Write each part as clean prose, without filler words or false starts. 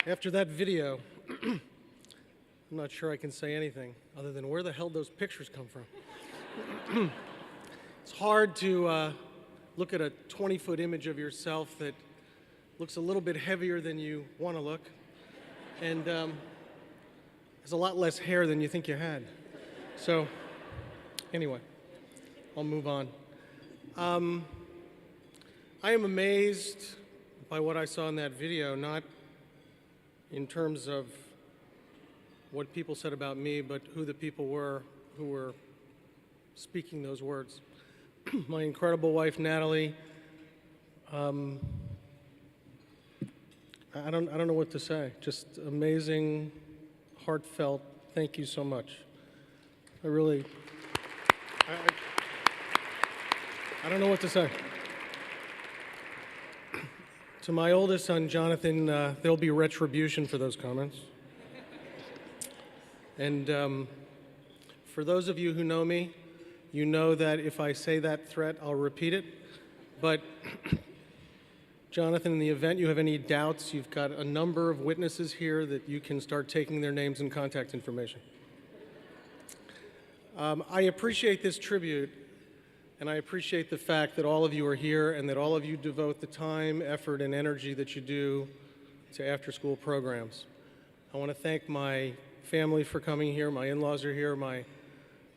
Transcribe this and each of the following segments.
After that video, I'm not sure I can say anything other than where the hell those pictures come from. It's hard to look at a 20-foot image of yourself that looks a little bit heavier than you want to look, and has a lot less hair than you think you had. So, anyway, I'll move on. I am amazed by what I saw in that video, not in terms of what people said about me, but who the people were who were speaking those words. My incredible wife, Natalie, I don't know what to say. Just amazing, heartfelt, thank you so much. I don't know what to say. To my oldest son, Jonathan, there'll be retribution for those comments. And for those of you who know me, you know that if I say that threat, I'll repeat it. But Jonathan, in the event you have any doubts, you've got a number of witnesses here that you can start taking their names and contact information. I appreciate this tribute, and I appreciate the fact that all of you are here and that all of you devote the time, effort, and energy that you do to after-school programs. I want to thank my family for coming here. My in-laws are here. My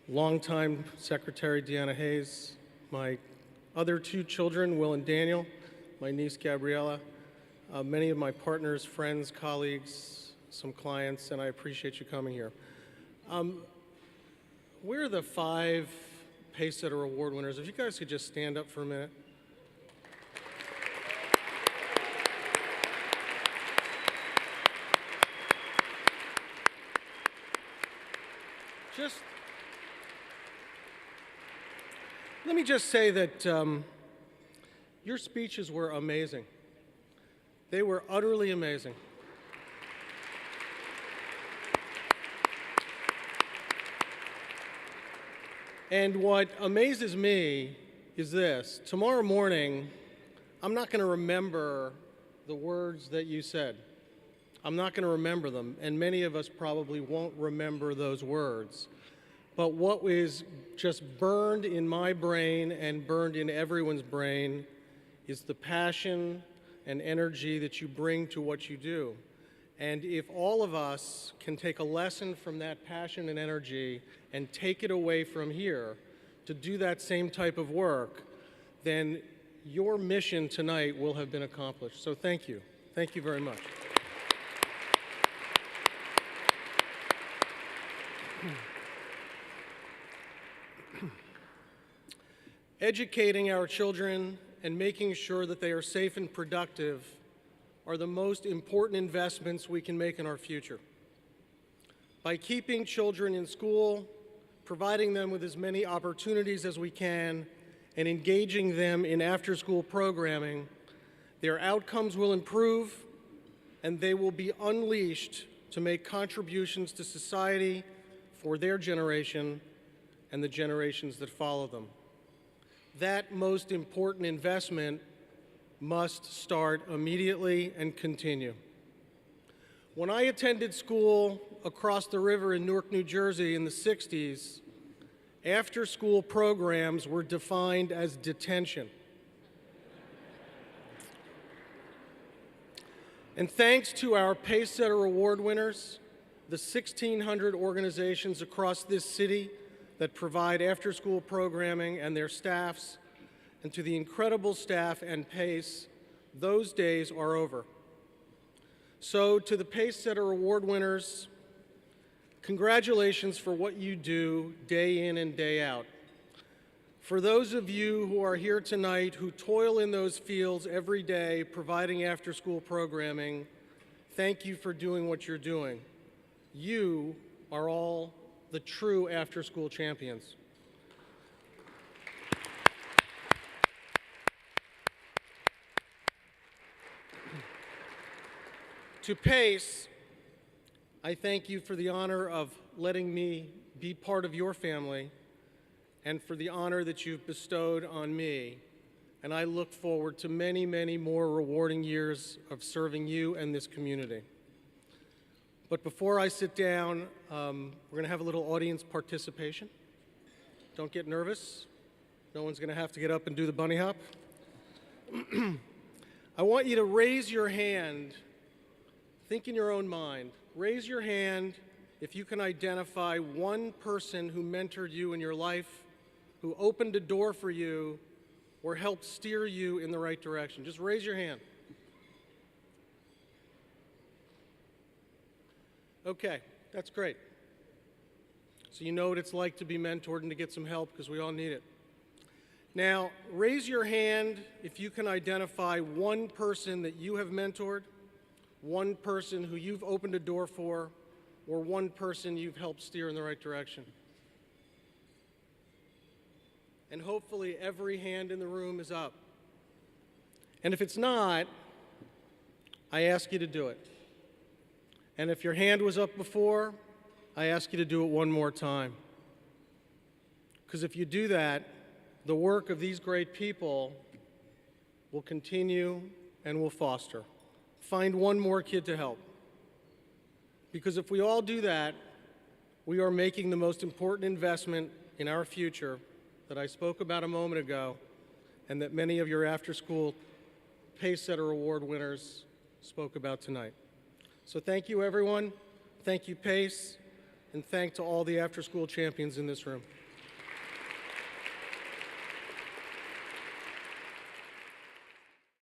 longtime secretary, Deanna Hayes. My other two children, Will and Daniel. My niece, Gabriella. Many of my partners, friends, colleagues, some clients, and I appreciate you coming here. We're the 5 Pacesetter Award winners. If you guys could just stand up for a minute. Let me just say that your speeches were amazing. They were utterly amazing. And what amazes me is this. Tomorrow morning, I'm not going to remember the words that you said. I'm not going to remember them, and many of us probably won't remember those words. But what is just burned in my brain and burned in everyone's brain is the passion and energy that you bring to what you do. And if all of us can take a lesson from that passion and energy and take it away from here to do that same type of work, then your mission tonight will have been accomplished. So thank you. Thank you very much. Educating our children and making sure that they are safe and productive are the most important investments we can make in our future. By keeping children in school, providing them with as many opportunities as we can, and engaging them in after-school programming, their outcomes will improve and they will be unleashed to make contributions to society for their generation and the generations that follow them. That most important investment must start immediately and continue. When I attended school across the river in Newark, New Jersey in the 60s, after-school programs were defined as detention. And thanks to our Pacesetter Award winners, the 1,600 organizations across this city that provide after-school programming and their staffs, and to the incredible staff and PACE, those days are over. So to the Pacesetter Award winners, congratulations for what you do day in and day out. For those of you who are here tonight who toil in those fields every day providing after-school programming, thank you for doing what you're doing. You are all the true after-school champions. To PACE, I thank you for the honor of letting me be part of your family and for the honor that you've bestowed on me. And I look forward to many, many more rewarding years of serving you and this community. But before I sit down, we're going to have a little audience participation. Don't get nervous. No one's going to have to get up and do the bunny hop. I want you to raise your hand. Think in your own mind. Raise your hand if you can identify one person who mentored you in your life, who opened a door for you, or helped steer you in the right direction. Just raise your hand. Okay, that's great. So you know what it's like to be mentored and to get some help, because we all need it. Now, raise your hand if you can identify one person that you have mentored, one person who you've opened a door for, or one person you've helped steer in the right direction. And hopefully every hand in the room is up. And if it's not, I ask you to do it. And if your hand was up before, I ask you to do it one more time. Because if you do that, the work of these great people will continue and will foster. Find one more kid to help. Because if we all do that, we are making the most important investment in our future that I spoke about a moment ago, and that many of your after-school Pacesetter Award winners spoke about tonight. So thank you, everyone. Thank you, Pace. And thank to all the after-school champions in this room.